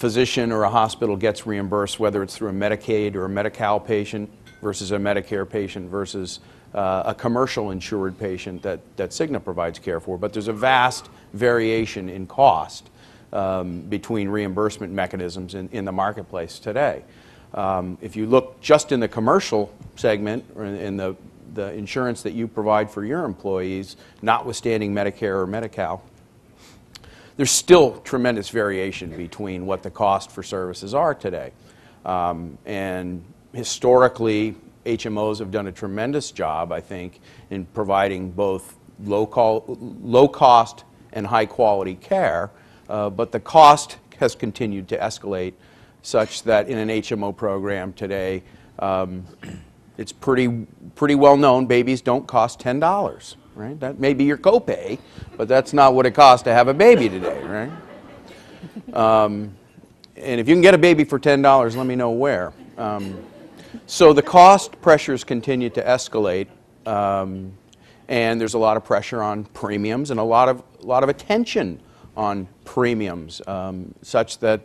physician or a hospital gets reimbursed, whether it's through a Medicaid or a Medi-Cal patient versus a Medicare patient versus a commercial insured patient that Cigna provides care for. But there's a vast variation in cost between reimbursement mechanisms in the marketplace today. If you look just in the commercial segment, or in the insurance that you provide for your employees, notwithstanding Medicare or Medi-Cal, there's still tremendous variation between what the cost for services are today. And historically, HMOs have done a tremendous job, I think, in providing both low cost and high quality care, but the cost has continued to escalate such that in an HMO program today, it's pretty well known babies don't cost $10. Right? That may be your copay, but that's not what it costs to have a baby today, right? And if you can get a baby for $10, let me know where. So the cost pressures continue to escalate, and there's a lot of pressure on premiums and a lot of attention on premiums, such that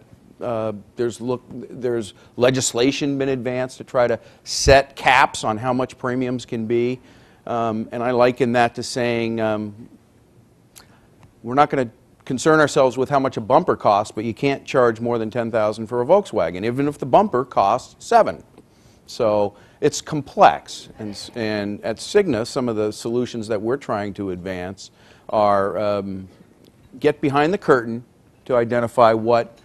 there's legislation been advanced to try to set caps on how much premiums can be. And I liken that to saying we're not going to concern ourselves with how much a bumper costs, but you can't charge more than $10,000 for a Volkswagen, even if the bumper costs $7,000. So it's complex. And at Cigna, some of the solutions that we're trying to advance are get behind the curtain to identify what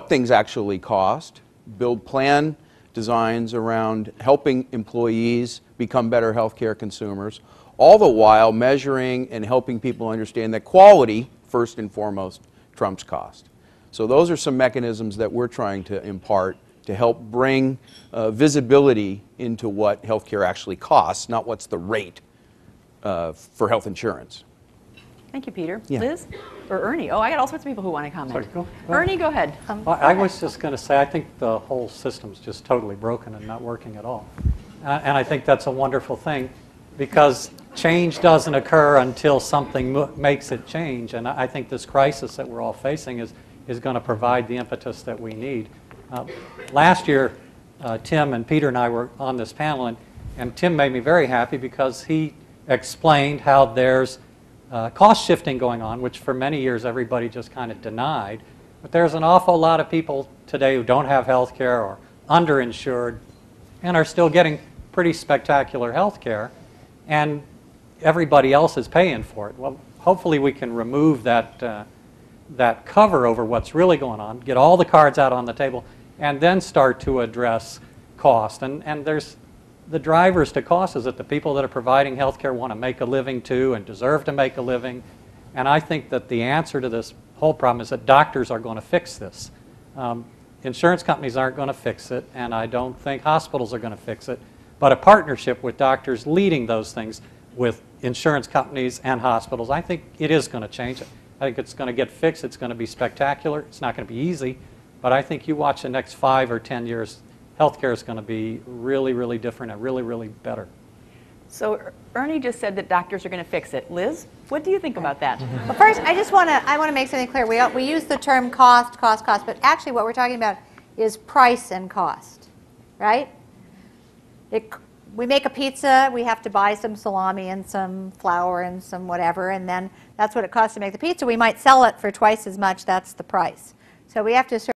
things actually cost, build plan designs around helping employees become better healthcare consumers, all the while measuring and helping people understand that quality, first and foremost, trumps cost. So those are some mechanisms that we're trying to impart to help bring visibility into what healthcare actually costs, not what's the rate for health insurance. Thank you, Peter. Yeah. Liz? Or Ernie? Oh, I got all sorts of people who want to comment. Sorry, go. Ernie, go ahead. Well, I was just going to say, I think the whole system's just totally broken and not working at all. And I think that's a wonderful thing, because change doesn't occur until something makes it change. And I think this crisis that we're all facing is going to provide the impetus that we need. Last year, Tim and Peter and I were on this panel, and Tim made me very happy because he explained how there's cost shifting going on, which for many years everybody just kind of denied. But there's an awful lot of people today who don't have health care or underinsured and are still getting pretty spectacular health care, and everybody else is paying for it. Well, hopefully we can remove that cover over what's really going on, get all the cards out on the table, and then start to address cost. And there's the drivers to cost is that the people that are providing health care want to make a living too and deserve to make a living. And I think that the answer to this whole problem is that doctors are going to fix this. Insurance companies aren't going to fix it, and I don't think hospitals are going to fix it, but a partnership with doctors leading those things with insurance companies and hospitals, I think it is going to change it. I think it's going to get fixed. It's going to be spectacular. It's not going to be easy, but I think you watch the next 5 or 10 years, healthcare is going to be really, really different and really, really better. So Ernie just said that doctors are going to fix it. Liz, what do you think about that? Well, first, I want to make something clear. We use the term cost, but actually what we're talking about is price and cost, right? We make a pizza, we have to buy some salami and some flour and some whatever, and then that's what it costs to make the pizza. We might sell it for twice as much, that's the price. So we have to